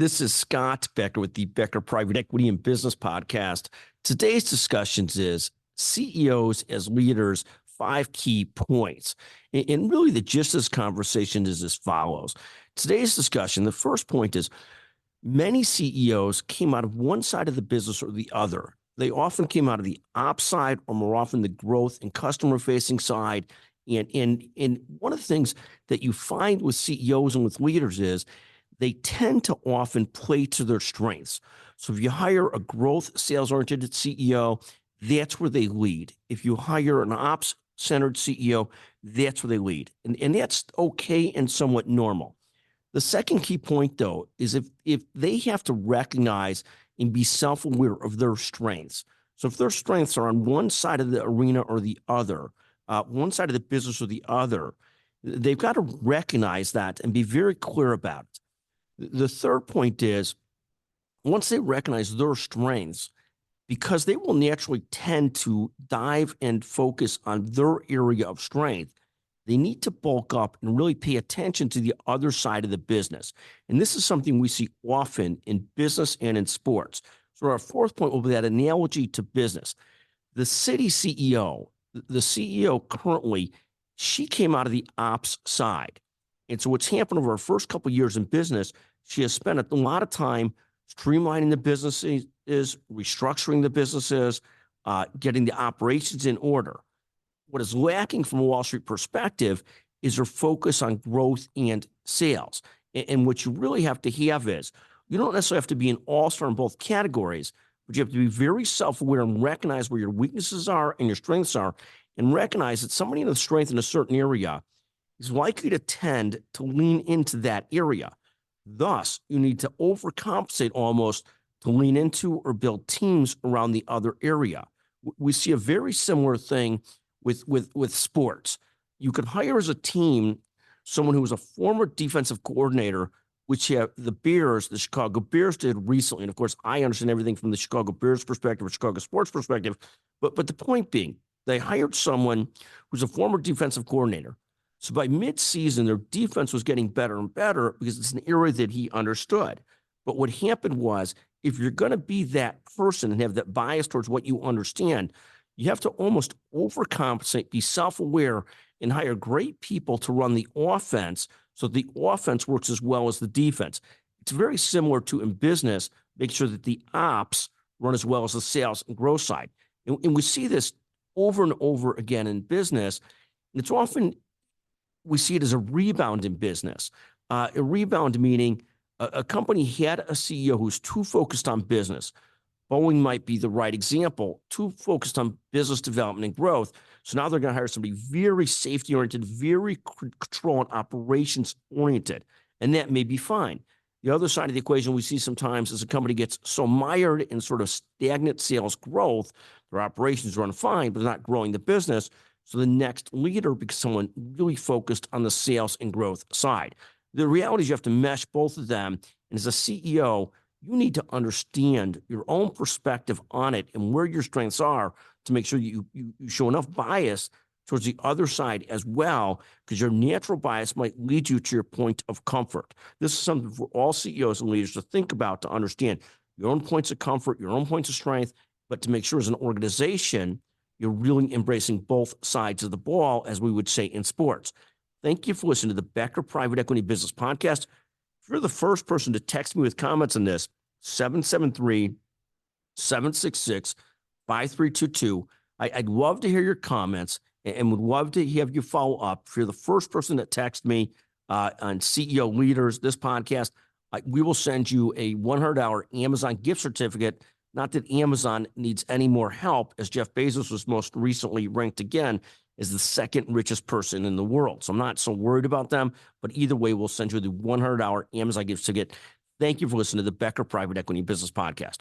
This is Scott Becker with the Becker Private Equity and Business Podcast. Today's discussions is CEOs as leaders, 5 key points. And really the gist of this conversation is as follows. Today's discussion, the first point is many CEOs came out of one side of the business or the other. They often came out of the ops side or more often the growth and customer-facing side. And one of the things that you find with CEOs and with leaders is they tend to often play to their strengths. So if you hire a growth sales-oriented CEO, that's where they lead. If you hire an ops-centered CEO, that's where they lead. And that's okay and somewhat normal. The second key point, though, is if they have to recognize and be self-aware of their strengths. So if their strengths are on one side of the arena or the other, one side of the business or the other, they've got to recognize that and be very clear about it. The third point is, once they recognize their strengths, because they will naturally tend to dive and focus on their area of strength, they need to bulk up and really pay attention to the other side of the business. And this is something we see often in business and in sports. So our fourth point will be that analogy to business. The Citi CEO, the CEO currently, she came out of the ops side. And so what's happened over our first couple of years in business, she has spent a lot of time streamlining the businesses, restructuring the businesses, getting the operations in order. What is lacking from a Wall Street perspective is her focus on growth and sales. And what you really have to have is, you don't necessarily have to be an all-star in both categories, but you have to be very self-aware and recognize where your weaknesses are and your strengths are, and recognize that somebody in a strength in a certain area is likely to tend to lean into that area. Thus, you need to overcompensate almost to lean into or build teams around the other area. We see a very similar thing with sports. You could hire as a team someone who was a former defensive coordinator, which the Bears, the Chicago Bears did recently. And of course, I understand everything from the Chicago Bears perspective or Chicago sports perspective. But the point being, they hired someone who's a former defensive coordinator. So by mid-season, their defense was getting better and better because it's an area that he understood. But what happened was, if you're going to be that person and have that bias towards what you understand, you have to almost overcompensate, be self-aware, and hire great people to run the offense so the offense works as well as the defense. It's very similar to in business, make sure that the ops run as well as the sales and growth side. And we see this over and over again in business. And it's often, we see it as a rebound in business. A rebound meaning a company had a CEO who's too focused on business. Boeing might be the right example, too focused on business development and growth. So now they're going to hire somebody very safety-oriented, very control and operations-oriented, and that may be fine. The other side of the equation we see sometimes is a company gets so mired in sort of stagnant sales growth, their operations run fine, but they're not growing the business. So the next leader becomes someone really focused on the sales and growth side. The reality is you have to mesh both of them. And as a CEO, you need to understand your own perspective on it and where your strengths are to make sure you show enough bias towards the other side as well, because your natural bias might lead you to your point of comfort. This is something for all CEOs and leaders to think about, to understand your own points of comfort, your own points of strength, but to make sure as an organization, you're really embracing both sides of the ball, as we would say in sports. Thank you for listening to the Becker Private Equity Business Podcast. If you're the first person to text me with comments on this, 773-766-5322. I'd love to hear your comments and would love to have you follow up. If you're the first person that texts me on CEO Leaders, this podcast, we will send you a $100 Amazon gift certificate. Not that Amazon needs any more help, as Jeff Bezos was most recently ranked again as the second richest person in the world. So I'm not so worried about them, but either way, we'll send you the $100 Amazon gift certificate. Thank you for listening to the Becker Private Equity Business Podcast.